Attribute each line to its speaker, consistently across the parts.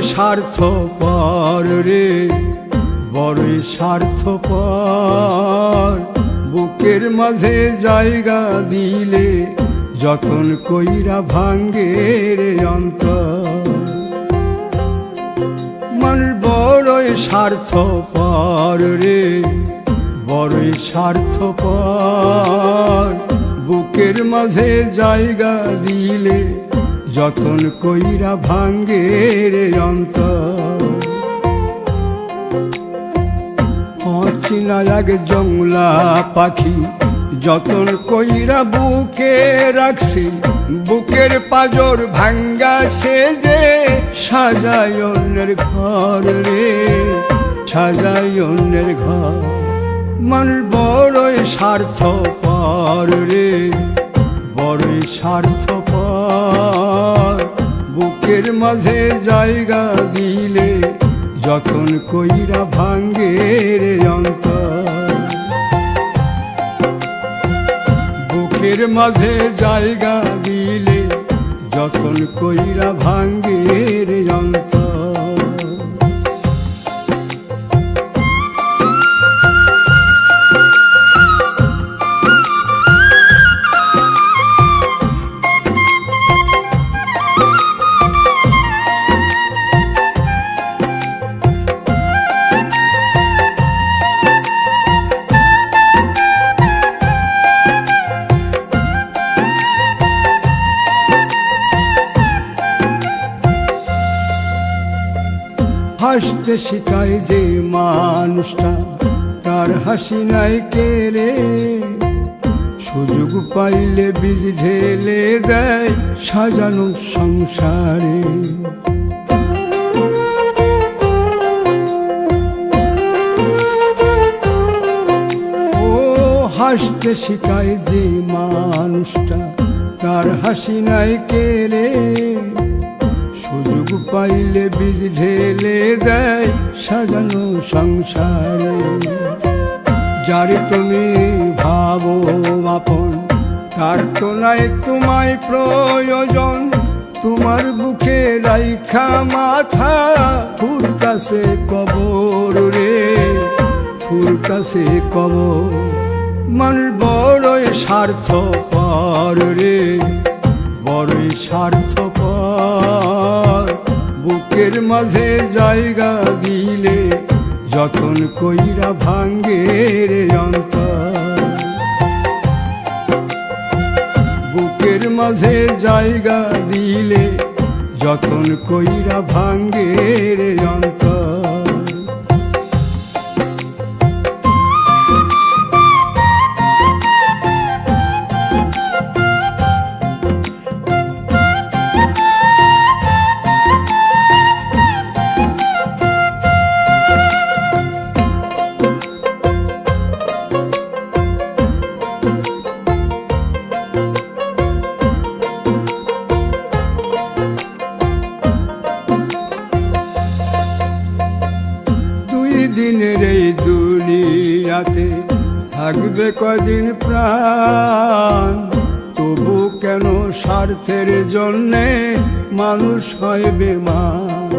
Speaker 1: স্বার্থপর রে, বড়ই স্বার্থপর। বুকের মাঝে জায়গা দিলে যতন কইরা ভাঙ্গে রে অন্তর। মানুষ বড়ই স্বার্থপর রে, বড়ই স্বার্থপর। বুকের মাঝে জায়গা দিলে যতন কইরা ভাঙ্গে রে অন্তর। অচিনা এক জংলা পাখি যতন কইরা বুকে রাখছি, বুকের পাজর ভাঙ্গা সে যে সাজায় অন্যের ঘর রে, সাজায় অন্যের ঘর। মানুষ বড়ই স্বার্থপর রে, বড়ই স্বার্থপর। বুকের মাঝে জায়গা দিলে যতন কইরা ভাঙ্গে রে অন্তর। বুকের মাঝে জায়গা দিলে যতন কইরা ভাঙ্গে রে অন্তর। হাসতে শিখায় যে মানুষটা, তার হাসি নাই কেড়ে। সুযোগ পাইলে বীজ ঢেলে দেয় সাজানো সংসারে। ও হাসতে শিখায় যে মানুষটা, তার হাসি নাই কেড়ে। সুযোগ পাইলে বীজ ঢেলে দেয় সাজানো সংসারে। যারে তুমি ভাবো আপন, তার তো নাই তোমায় প্রয়োজন। তোমার বুকে রাইখা মাথা ফুরতাছে কবর রে, ফুরতাছে কবর। মানুষ বড়ই স্বার্থপর রে, বড়ই স্বার্থপর। বুকের মাঝে জায়গা দিলে যতন কইরা ভাঙ্গে রে অন্তর। বুকের মাঝে জায়গা দিলে যতন কইরা ভাঙ্গে রে অন্তর। দিনের এই দুনিয়াতে থাকবে কদিন প্রাণ, তবু কেন স্বার্থের জন্যে মানুষ হয় বেমান।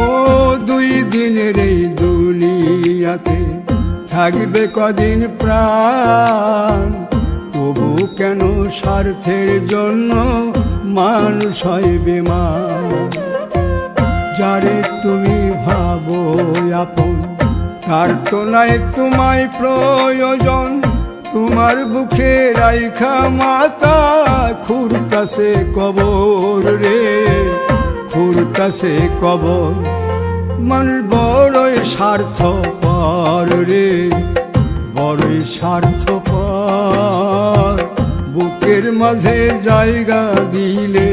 Speaker 1: ও দুই দিনের এই দুনিয়াতে থাকবে কদিন প্রাণ, তবু কেন স্বার্থের জন্য মানুষ হয় বেমান। যারে তুমি ভাবো আপন, তার তো নাই তোমায় প্রয়োজন। তোমার বুকে রাইখা মাথা খুরতাছে কবর রে, খুরতাছে কবর। মানুষ বড়ই স্বার্থপর রে, বড়ই স্বার্থপর। বুকের মাঝে জায়গা দিলে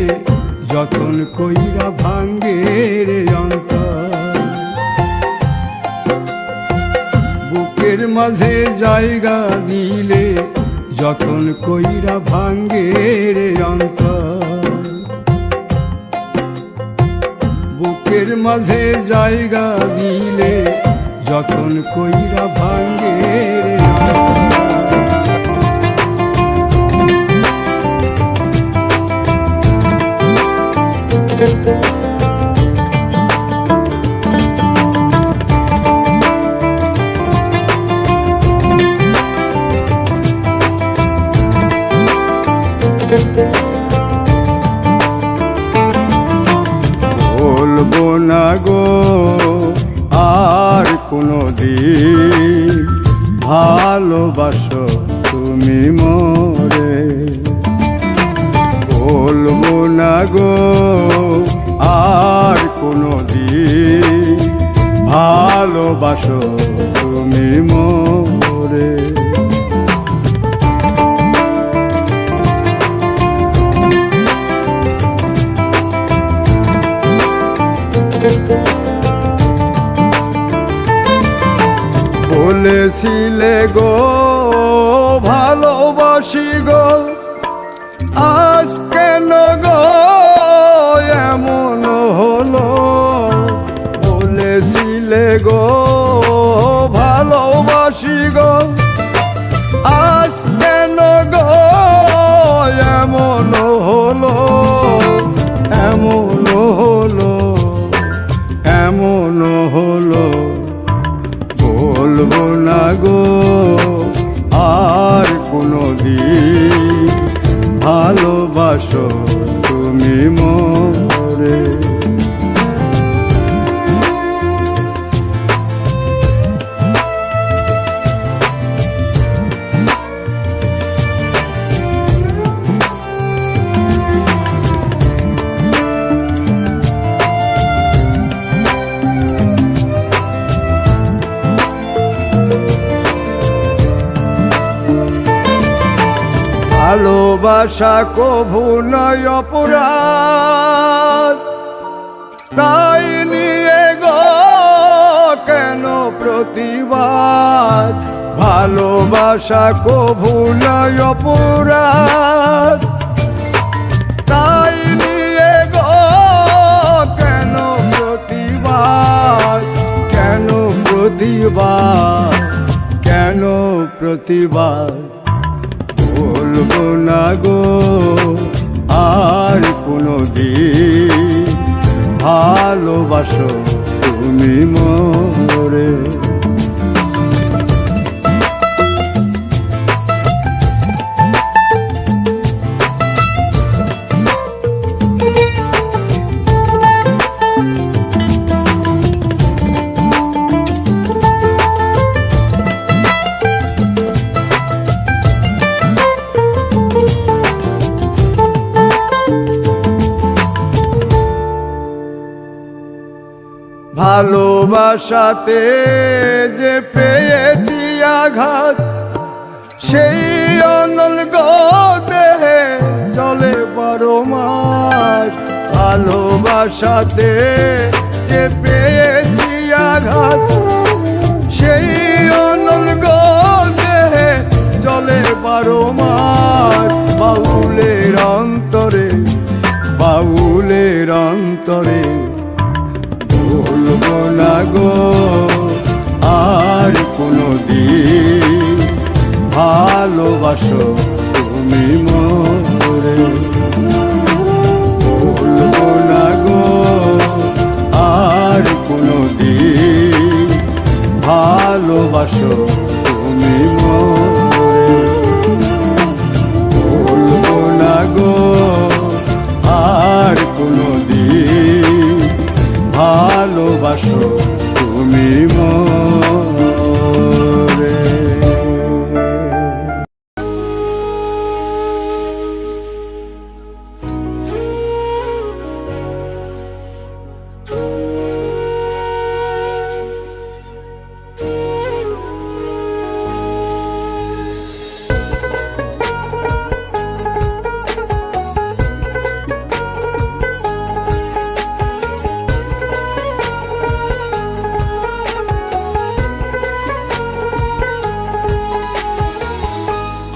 Speaker 1: যতন কইরা ভাঙ্গে রে অন্তর। বুকের মাঝে জায়গা দিলে যতন কইরা ভাঙ্গে রে অন্তর। বুকের মাঝে জায়গা দিলে যতন কইরা ভাঙ্গে রে অন্তর। বলবো না গো আর কোনো দিন ভালোবাসো তুমি মোরে, বলবো না গো আর কোনো দিন ভালোবাসো তুমি মোরে। বলেছিলে গো ভালোবাসি গো, আজ কেন গো এমন হলো? বলেছিলে গো ভালোবাসি গো, আজ কেন গো এমন হলো? এমন হলো, এমন হলো। বলবো না গো আর কোনো দিন ভালোবাসো তুমি মোরে। ভালোবাসা কভু নয় অপরাধ, তাই নিয়ে গো কেন প্রতিবাদ? ভালোবাসা কভু নয় অপরাধ, তাই নিয়ে গো কেন প্রতিবাদ? কেন প্রতিবাদ? কেন প্রতিবাদ? বলবো না গো আর কোনো দিন ভালোবাসো তুমি মোরে। ভালোবাসাতে যে পেয়েছি আঘাত, সেই অনল দেহে চলে 12 মাস। ভালোবাসাতে যে পেয়েছি আঘাত, সেই অনল দেহে চলে 12 মাস। বাউলের অন্তরে, বাউলের অন্তরে বলবো না গো আর কোনো দিন ভালোবাসো তুমি মোরে। বলবো না গো আর কোনো দিন ভালোবাসো তুমি মোরে। বলবো না গো আর কোনো দিন ভালোবাসো তুমি মোরে।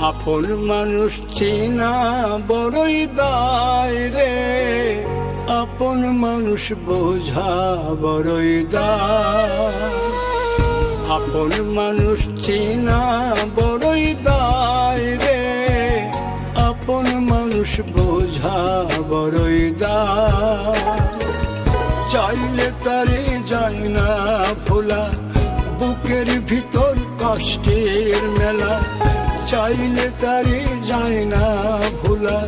Speaker 1: আপন মানুষ চেনা বড়ই দায় রে, আপন মানুষ বোঝা বড়ই দায়। আপন মানুষ চেনা বড়ই দায় রে, আপন মানুষ মানুষ বোঝা বড়ই দায়, চাইলে তারে যায় না ভোলা, বুকের ভিতর কষ্টের মেলা, চাইলে তারে যায় না ভোলা,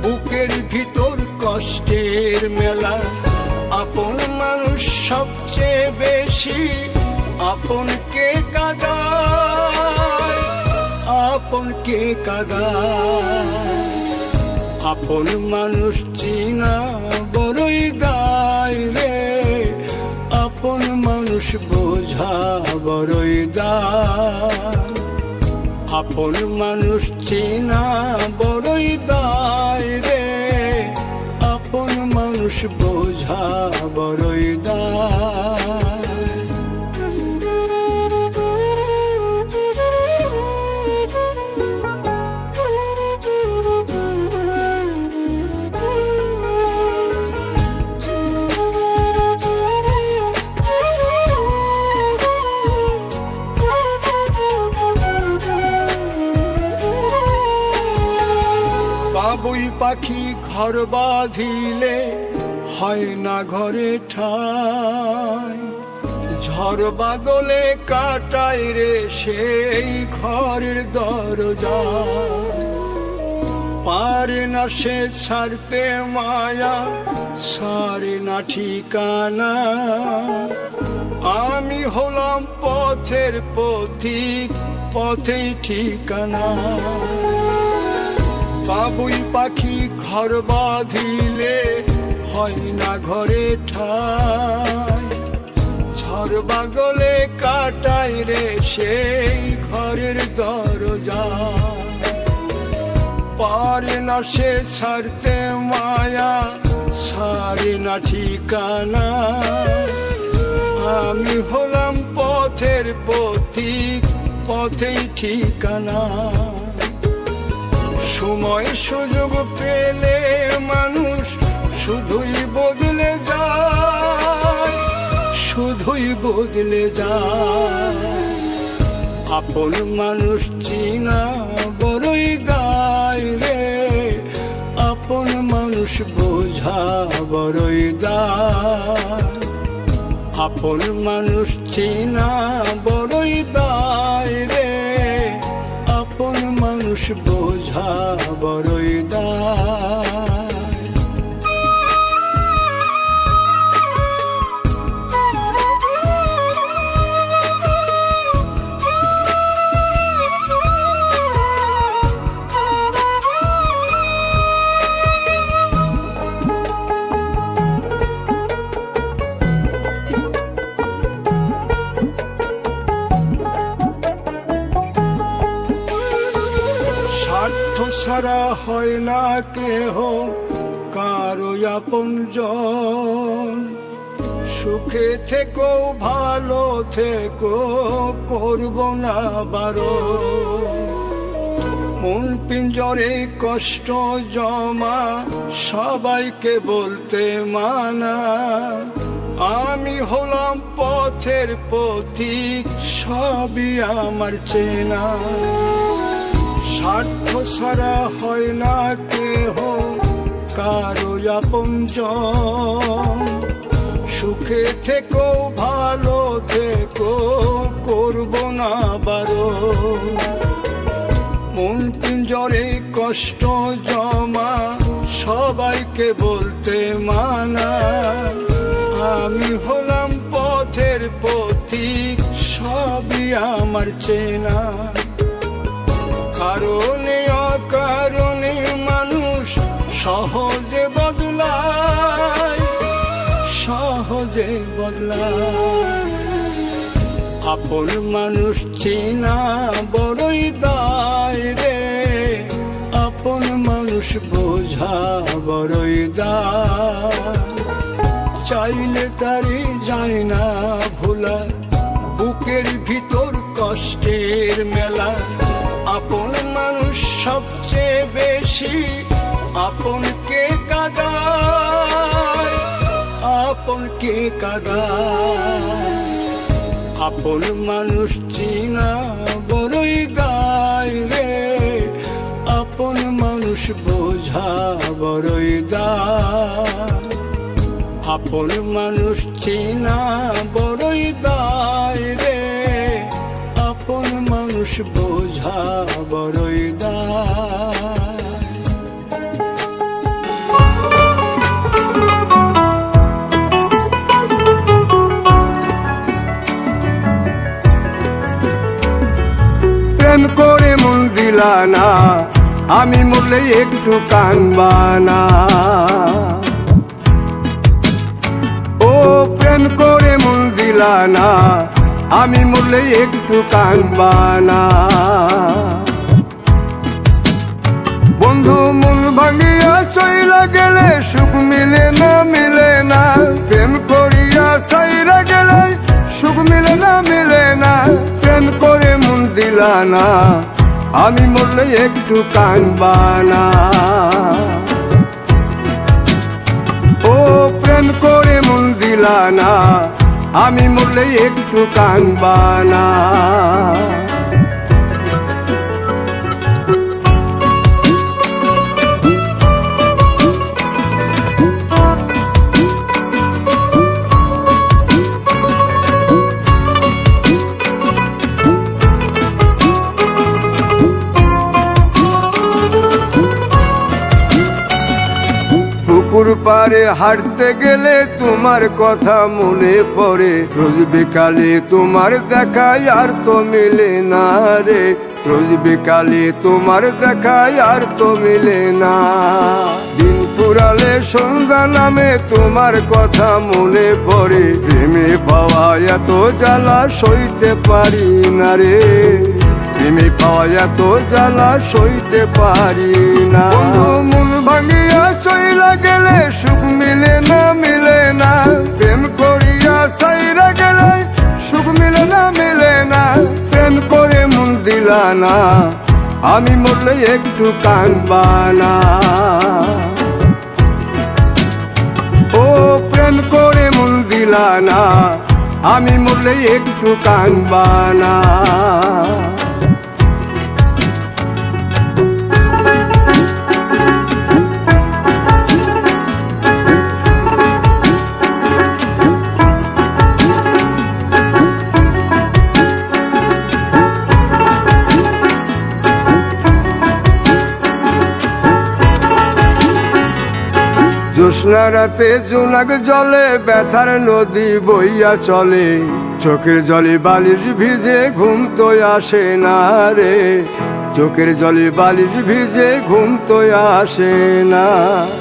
Speaker 1: বুকের ভিতর কষ্টের মেলা। আপন মানুষ সবচেয়ে বেশি আপনকে কাঁদায়, আপনকে কাঁদায়। আপন মানুষ চিনা বড়ই দায় রে, আপন মানুষ বোঝা বড়ই দায়, আপন মানুষ চিনা বড়ই দায় রে, আপন মানুষ বোঝা বড়ই দায়। বাবুই পাখি ঘর বাঁধিলে হয় না ঘরে ঠাই, ঝড় বাদলে কাটায় রে সেই ঘরের দরজা। পারে না সে ছাড়তে মায়া, সারে না ঠিকানা, আমি হলাম পথের পথিক, পথেই ঠিকানা। বাবুই পাখি ঘর বাঁধিলে হয় না ঘরে ঠাই, ঝড় বাদলে কাটায় রে সেই ঘরের দরজা। পারে না সে ছাড়তে মায়া, সারে না ঠিকানা, আমি হলাম পথের পথিক, পথেই ঠিকানা। সময় সুযোগ পেলে মানুষ শুধুই বদলে যায়, শুধুই বদলে যায়। আপন মানুষ চিনা বড়ই দায় রে, আপন মানুষ বোঝা বড়ই দায়, আপন মানুষ চিনা বড়ই দায় রে, আপন মানুষ বোঝা বড়ই দায়। স্বার্থ ছাড়া হয় না কেহ কারো আপনজন, সুখে থেকো ভালো থেকো করব না বারণ। মন পিঞ্জরে কষ্ট জমা সবাইকে বলতে মানা, আমি হলাম পথের পথিক, সবই আমার চেনা। স্বার্থ ছাড়া হয় না কেহ কারো আপনজন, সুখে থেকো ভালো থেকো করব না বারণ। মন পিঞ্জরে কষ্ট জমা সবাইকে বলতে মানা, আমি হলাম পথের পথিক, সবই আমার চেনা। কারণে অকারণে মানুষ সহজে বদলায়, সহজে বদলায়। আপন মানুষ চেনা বড়ই দায় রে, আপন মানুষ বোঝা বড়ই দায়, চাইলে তারে যায় না ভোলা, বুকের ভিতর কষ্টের মেলা। আপন মানুষ সবচেয়ে বেশি আপনকে কাঁদায়, আপনকে কাঁদায়। আপন মানুষ চিনা বড়ই দায় রে, আপন মানুষ মানুষ বোঝা বড়ই দায়, আপন মানুষ চেনা বড়ই দায় রে, আপন মানুষ বোঝা বড়ই দায়। প্রেম করে মন দিলা না, আমি মরলে একটু কানবা না। ও প্রেম করে মন দিলা না, আমি মরলে একটু কানবা না। বন্ধু মন ভাঙিয়া চইলা গেলে সুখ মিলে না, মিলে না। প্রেম করিয়া সাইরা গেলে সুখ মিলে না, মিলে না। প্রেম করে মন দিলা না, আমি মরলে একটু কানবা না। ও প্রেম করে মন দিলা না, আমি মরলে একটু কানবা না। পুকুর পাড়ে হাঁটতে গেলে তোমার কথা মনে পড়ে, রোজ বিকালে তোমার দেখায় আর তো মিলে না রে, রোজ বিকালে তোমার দেখায় আর তো মিলে না। দিন ফুরালে সন্ধ্যা নামে তোমার কথা মনে পড়ে, প্রেমে পাওয়া এত জ্বালা সইতে পারি না রে, প্রেমে পাওয়া এত জ্বালা সইতে পারি না। মন ভাঙিয়া চইলা গেলে সুখ মিলে না, মিলে না। প্রেম করিয়া সাইরা গেলে সুখ মিলে না, মিলে না। প্রেম করে মন দিলা না, আমি মরলে একটু কানবা না। ও প্রেম করে মন দিলা না, আমি মরলে একটু কানবা না। জ্যোৎস্না রাতে জোনাক জলে ব্যথার নদী বইয়া চলে, চোখের জলে বালিশ ভিজে ঘুম তো আসে না রে, চোখের জলে বালিশ ভিজে ঘুম তো আসে না।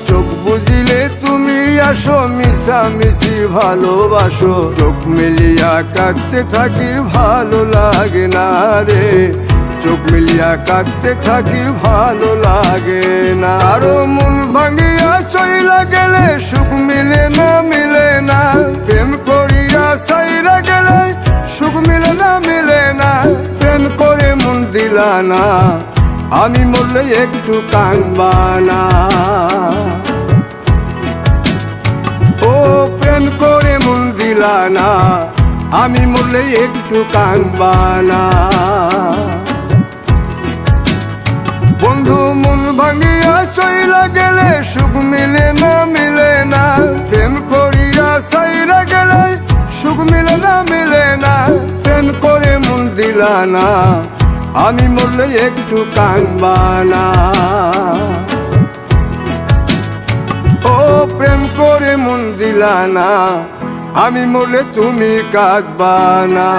Speaker 1: চোখ বুঝিলে তুমি আসো, মিশামিশি ভালোবাসো, চোখ মিলিয়া কাঁদতে থাকি ভালো লাগে না রে, চোখ মিলিয়া কাঁদতে থাকি ভালো লাগে না। আরো মন ভাঙিয়া চইলা গেলে সুখ মিলে না, মিলে না। প্রেম করিয়া সাইরা গেলে সুখ মিলে না, মিলে না। প্রেম করে মন দিলা না, আমি মরলে একটু কানবা না। ও প্রেম করে মন দিলা না, আমি মরলে একটু কানবা না। বন্ধু মন ভাঙিয়া চইলা গেলে সুখ মিলে না, মিলে না। প্রেম করিয়া সাইরা গেলে সুখ মিলে না, মিলে না। প্রেম করে মন দিলা না, আমি মরলে একটু কানবা না। ও প্রেম করে মন দিলা না, আমি মরলে তুমি কাঁদবা না।